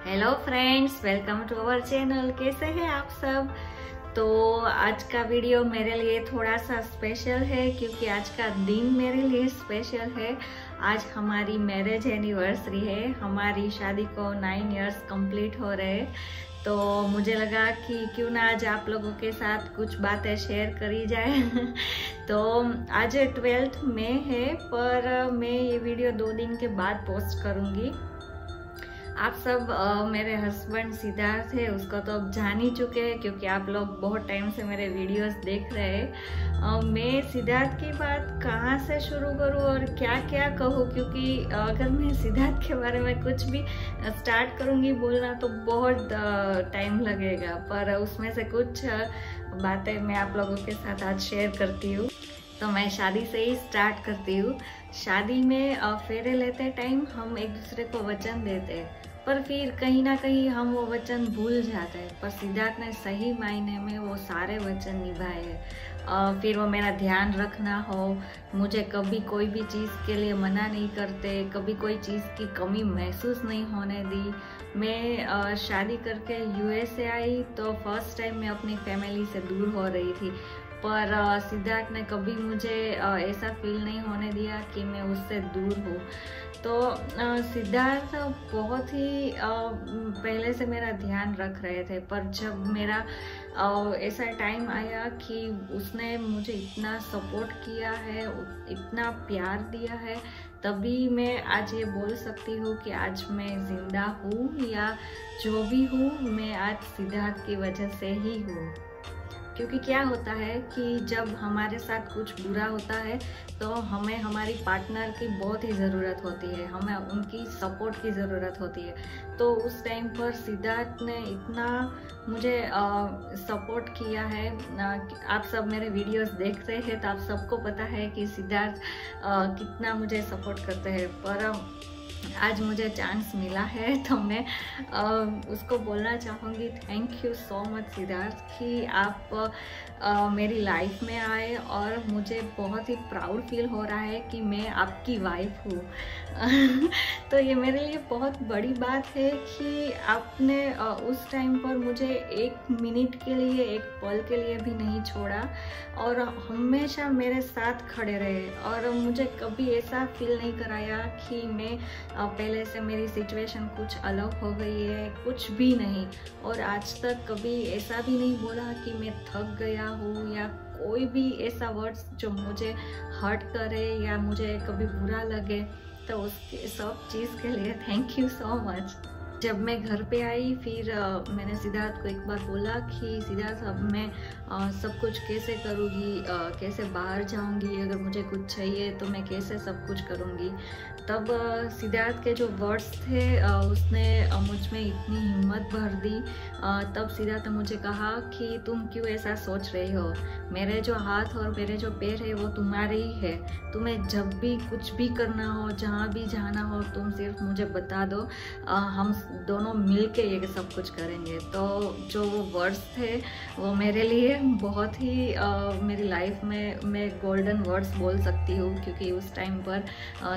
Hello friends, welcome to our channel. कैसे हैं आप सब? तो आज का वीडियो मेरे लिए थोड़ा सा स्पेशल है क्योंकि आज का दिन मेरे लिए स्पेशल है। आज हमारी मैरिज एनिवर्सरी है। हमारी शादी को 9 इयर्स कंप्लीट हो रहे हैं। तो मुझे लगा कि क्यों ना आज आप लोगों के साथ कुछ बातें शेयर करी जाए। तो आज 12 मई है, पर मैं ये वीडियो 2 दिन के बाद पोस्ट करूँगी। आप सब मेरे हस्बैंड सिद्धार्थ है, उसको तो अब जान ही चुके हैं क्योंकि आप लोग बहुत टाइम से मेरे वीडियोस देख रहे हैं। मैं सिद्धार्थ की बात कहाँ से शुरू करूँ और क्या क्या कहूँ, क्योंकि अगर मैं सिद्धार्थ के बारे में कुछ भी स्टार्ट करूँगी बोलना तो बहुत टाइम लगेगा, पर उसमें से कुछ बातें मैं आप लोगों के साथ आज शेयर करती हूँ। तो मैं शादी से ही स्टार्ट करती हूँ। शादी में फेरे लेते टाइम हम एक दूसरे को वचन देते हैं, पर फिर कहीं ना कहीं हम वो वचन भूल जाते हैं। पर सिद्धार्थ ने सही मायने में वो सारे वचन निभाए हैं। फिर वो मेरा ध्यान रखना हो, मुझे कभी कोई भी चीज़ के लिए मना नहीं करते, कभी कोई चीज़ की कमी महसूस नहीं होने दी। मैं शादी करके यूएस आई तो फर्स्ट टाइम मैं अपनी फैमिली से दूर हो रही थी, पर सिद्धार्थ ने कभी मुझे ऐसा फील नहीं होने दिया कि मैं उससे दूर हूँ। तो सिद्धार्थ बहुत ही पहले से मेरा ध्यान रख रहे थे, पर जब मेरा ऐसा टाइम आया कि उसने मुझे इतना सपोर्ट किया है, इतना प्यार दिया है, तभी मैं आज ये बोल सकती हूँ कि आज मैं जिंदा हूँ, या जो भी हूँ मैं आज सिद्धार्थ की वजह से ही हूँ। क्योंकि क्या होता है कि जब हमारे साथ कुछ बुरा होता है तो हमें हमारी पार्टनर की बहुत ही ज़रूरत होती है, हमें उनकी सपोर्ट की ज़रूरत होती है। तो उस टाइम पर सिद्धार्थ ने इतना मुझे सपोर्ट किया है। आप सब मेरे वीडियोस देखते हैं तो आप सबको पता है कि सिद्धार्थ कितना मुझे सपोर्ट करते हैं। पर आज मुझे चांस मिला है तो मैं उसको बोलना चाहूँगी, thank you so much Siddharth कि आप मेरी लाइफ में आए, और मुझे बहुत ही प्राउड फील हो रहा है कि मैं आपकी वाइफ हूँ। तो ये मेरे लिए बहुत बड़ी बात है कि आपने उस टाइम पर मुझे 1 मिनट के लिए, 1 पल के लिए भी नहीं छोड़ा और हमेशा मेरे साथ खड़े रहे, और मुझे कभी ऐसा फील नहीं कराया कि मैं पहले से मेरी सिचुएशन कुछ अलग हो गई है, कुछ भी नहीं। और आज तक कभी ऐसा भी नहीं बोला कि मैं थक गया हूँ, या कोई भी ऐसा वर्ड्स जो मुझे हर्ट करे या मुझे कभी बुरा लगे। तो उसके सब चीज़ के लिए थैंक यू सो मच। जब मैं घर पे आई फिर मैंने सिद्धार्थ को एक बार बोला कि सिद्धार्थ अब मैं सब कुछ कैसे करूँगी, कैसे बाहर जाऊँगी, अगर मुझे कुछ चाहिए तो मैं कैसे सब कुछ करूँगी। तब सिद्धार्थ के जो वर्ड्स थे उसने मुझ में इतनी हिम्मत भर दी। तब सिद्धार्थ ने मुझे कहा कि तुम क्यों ऐसा सोच रही हो, मेरे जो हाथ और मेरे जो पैर है वो तुम्हारे ही है, तुम्हें जब भी कुछ भी करना हो, जहाँ भी जाना हो, तुम सिर्फ मुझे बता दो, हम दोनों मिलके ये सब कुछ करेंगे। तो जो वो वर्ड्स थे वो मेरे लिए बहुत ही मेरी लाइफ में मैं गोल्डन वर्ड्स बोल सकती हूँ, क्योंकि उस टाइम पर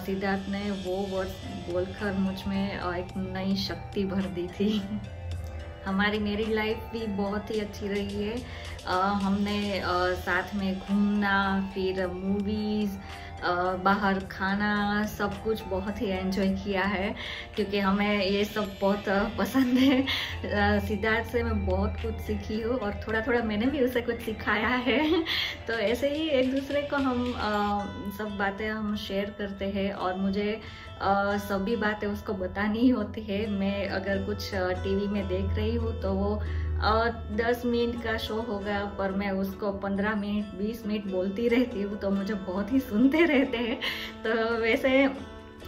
सिद्धार्थ ने वो वर्ड्स बोलकर मुझ में एक नई शक्ति भर दी थी। हमारी मैरिड लाइफ भी बहुत ही अच्छी रही है। हमने साथ में घूमना, फिर मूवीज़, बाहर खाना, सब कुछ बहुत ही एंजॉय किया है, क्योंकि हमें ये सब बहुत पसंद है। सिद्धार्थ से मैं बहुत कुछ सीखी हूँ और थोड़ा थोड़ा मैंने भी उसे कुछ सिखाया है। तो ऐसे ही एक दूसरे को हम सब बातें हम शेयर करते हैं, और मुझे सभी बातें उसको बतानी होती है। मैं अगर कुछ टीवी में देख रही हूँ तो वो 10 मिनट का शो होगा, पर मैं उसको 15 मिनट 20 मिनट बोलती रहती हूँ, तो मुझे बहुत ही सुनते रहते हैं। तो वैसे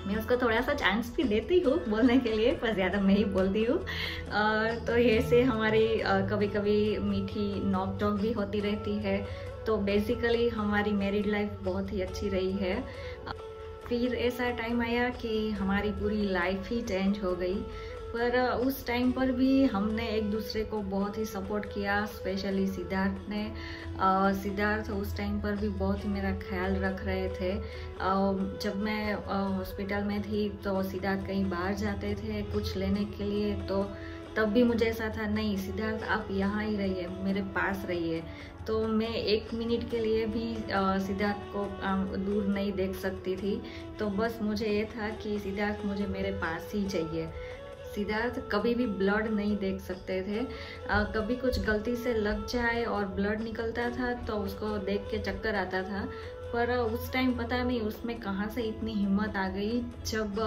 मैं उसको थोड़ा सा चांस भी देती हूँ बोलने के लिए, पर ज़्यादा मैं ही बोलती हूँ। तो ऐसे हमारी कभी कभी मीठी नॉक टॉक भी होती रहती है। तो बेसिकली हमारी मैरिड लाइफ बहुत ही अच्छी रही है। फिर ऐसा टाइम आया कि हमारी पूरी लाइफ ही चेंज हो गई। पर उस टाइम पर भी हमने एक दूसरे को बहुत ही सपोर्ट किया, स्पेशली सिद्धार्थ ने। सिद्धार्थ उस टाइम पर भी बहुत ही मेरा ख्याल रख रहे थे। जब मैं हॉस्पिटल में थी तो सिद्धार्थ कहीं बाहर जाते थे कुछ लेने के लिए, तो तब भी मुझे ऐसा था, नहीं सिद्धार्थ आप यहाँ ही रहिए, मेरे पास रहिए। तो मैं 1 मिनट के लिए भी सिद्धार्थ को दूर नहीं देख सकती थी। तो बस मुझे ये था कि सिद्धार्थ मुझे मेरे पास ही चाहिए। सिद्धार्थ कभी भी ब्लड नहीं देख सकते थे। कभी कुछ गलती से लग जाए और ब्लड निकलता था तो उसको देख के चक्कर आता था। पर उस टाइम पता नहीं उसमें कहाँ से इतनी हिम्मत आ गई। जब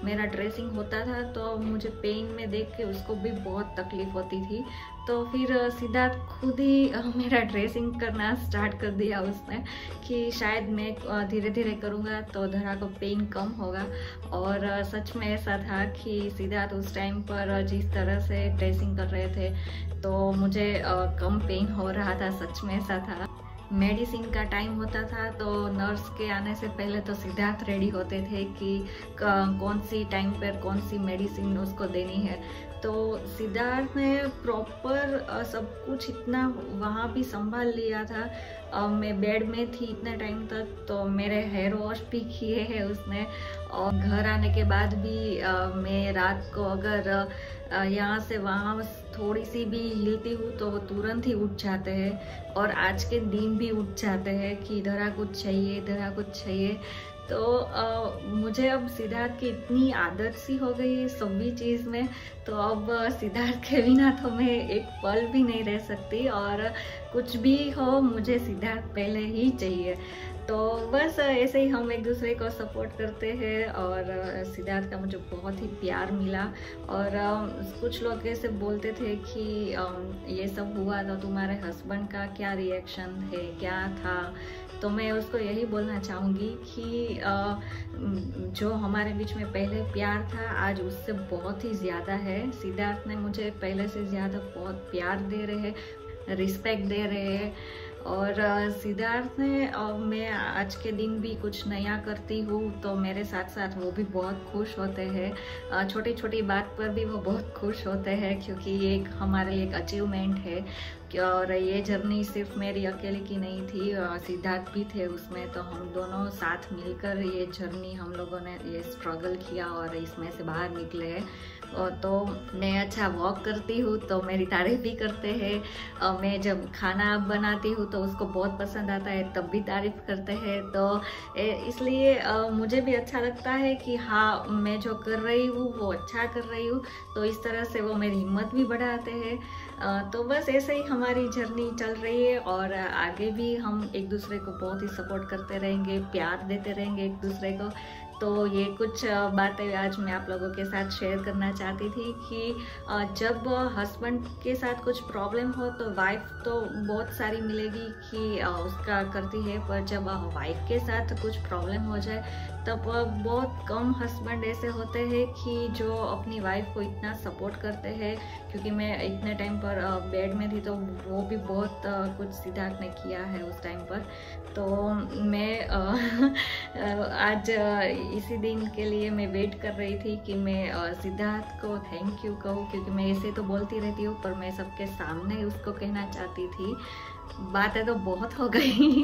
मेरा ड्रेसिंग होता था तो मुझे पेन में देख के उसको भी बहुत तकलीफ होती थी। तो फिर सिद्धार्थ खुद ही मेरा ड्रेसिंग करना स्टार्ट कर दिया उसने, कि शायद मैं धीरे धीरे करूँगा तो धरा को पेन कम होगा। और सच में ऐसा था कि सिद्धार्थ उस टाइम पर जिस तरह से ड्रेसिंग कर रहे थे तो मुझे कम पेन हो रहा था, सच में ऐसा था। मेडिसिन का टाइम होता था तो नर्स के आने से पहले तो सिद्धार्थ रेडी होते थे कि कौन सी टाइम पर कौन सी मेडिसिन उसको देनी है। तो सिद्धार्थ ने प्रॉपर सब कुछ इतना वहाँ भी संभाल लिया था। मैं बेड में थी इतने टाइम तक, तो मेरे हेयर वॉश भी किए हैं उसने। और घर आने के बाद भी मैं रात को अगर यहाँ से वहाँ थोड़ी सी भी हिलती हूँ तो वो तुरंत ही उठ जाते हैं। और आज के दिन भी उठ जाते हैं कि इधर कुछ चाहिए, इधर कुछ चाहिए। तो मुझे अब सिद्धार्थ की इतनी आदत सी हो गई है सभी चीज़ में, तो अब सिद्धार्थ के बिना तो मैं एक पल भी नहीं रह सकती। और कुछ भी हो मुझे सिद्धार्थ पहले ही चाहिए। तो बस ऐसे ही हम एक दूसरे को सपोर्ट करते हैं। और सिद्धार्थ का मुझे बहुत ही प्यार मिला। और कुछ लोग ऐसे बोलते थे कि ये सब हुआ तो तुम्हारे हस्बैंड का क्या रिएक्शन है, क्या था। तो मैं उसको यही बोलना चाहूँगी कि जो हमारे बीच में पहले प्यार था आज उससे बहुत ही ज़्यादा है। सिद्धार्थ ने मुझे पहले से ज़्यादा बहुत प्यार दे रहे हैं, रिस्पेक्ट दे रहे हैं। और सिद्धार्थ ने मैं आज के दिन भी कुछ नया करती हूँ तो मेरे साथ साथ वो भी बहुत खुश होते हैं। छोटी छोटी बात पर भी वो बहुत खुश होते हैं, क्योंकि ये एक हमारे लिए एक अचीवमेंट है। और ये जर्नी सिर्फ मेरी अकेले की नहीं थी, सिद्धार्थ भी थे उसमें। तो हम दोनों साथ मिलकर ये जर्नी हम लोगों ने ये स्ट्रगल किया और इसमें से बाहर निकले हैं। तो मैं अच्छा वॉक करती हूँ तो मेरी तारीफ भी करते हैं। मैं जब खाना बनाती हूँ तो उसको बहुत पसंद आता है, तब भी तारीफ करते हैं। तो इसलिए मुझे भी अच्छा लगता है कि हाँ मैं जो कर रही हूँ वो अच्छा कर रही हूँ। तो इस तरह से वो मेरी हिम्मत भी बढ़ाते हैं। तो बस ऐसे ही हमारी जर्नी चल रही है और आगे भी हम एक दूसरे को बहुत ही सपोर्ट करते रहेंगे, प्यार देते रहेंगे एक दूसरे को। तो ये कुछ बातें आज मैं आप लोगों के साथ शेयर करना चाहती थी कि जब हस्बैंड के साथ कुछ प्रॉब्लम हो तो वाइफ तो बहुत सारी मिलेगी कि उसका करती है, पर जब वाइफ के साथ कुछ प्रॉब्लम हो जाए तब बहुत कम हस्बैंड ऐसे होते हैं कि जो अपनी वाइफ को इतना सपोर्ट करते हैं। क्योंकि मैं इतने टाइम पर बेड में थी तो वो भी बहुत कुछ सिद्धार्थ ने किया है उस टाइम पर। तो मैं आज इसी दिन के लिए मैं वेट कर रही थी कि मैं सिद्धार्थ को थैंक यू कहूँ, क्योंकि मैं ऐसे तो बोलती रहती हूँ पर मैं सबके सामने उसको कहना चाहती थी। बातें तो बहुत हो गई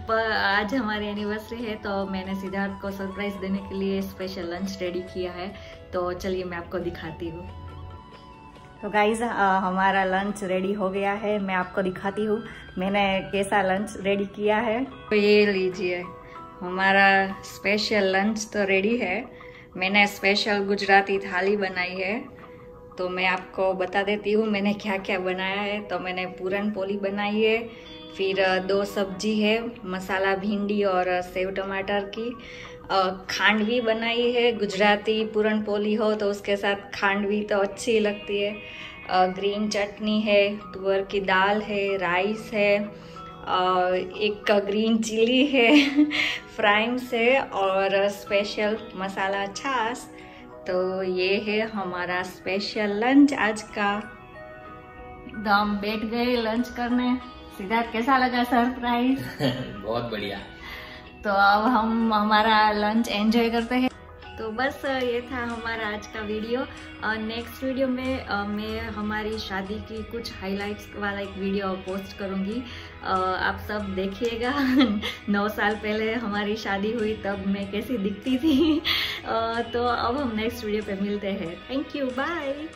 पर आज हमारी एनिवर्सरी है तो मैंने सिद्धार्थ को सरप्राइज देने के लिए स्पेशल लंच रेडी किया है। तो चलिए मैं आपको दिखाती हूँ। तो गाइज हमारा लंच रेडी हो गया है, मैं आपको दिखाती हूँ मैंने कैसा लंच रेडी किया है। तो ये लीजिए हमारा स्पेशल लंच तो रेडी है। मैंने स्पेशल गुजराती थाली बनाई है, तो मैं आपको बता देती हूँ मैंने क्या क्या बनाया है। तो मैंने पूरन पोली बनाई है, फिर 2 सब्जी है, मसाला भिंडी और सेव टमाटर की। खांडवी बनाई है, गुजराती पूरन पोली हो तो उसके साथ खांडवी तो अच्छी लगती है। ग्रीन चटनी है, तुअर की दाल है, राइस है, एक ग्रीन चिली है, फ्राइम्स है और स्पेशल मसाला छाछ। तो ये है हमारा स्पेशल लंच आज का। तो हम बैठ गए लंच करने। सिद्धार्थ कैसा लगा सरप्राइज? बहुत बढ़िया। तो अब हम हमारा लंच एंजॉय करते हैं। तो बस ये था हमारा आज का वीडियो। नेक्स्ट वीडियो में मैं हमारी शादी की कुछ हाइलाइट्स वाला एक वीडियो पोस्ट करूँगी, आप सब देखिएगा। 9 साल पहले हमारी शादी हुई तब मैं कैसी दिखती थी। तो अब हम नेक्स्ट वीडियो पे मिलते हैं। Thank you, bye.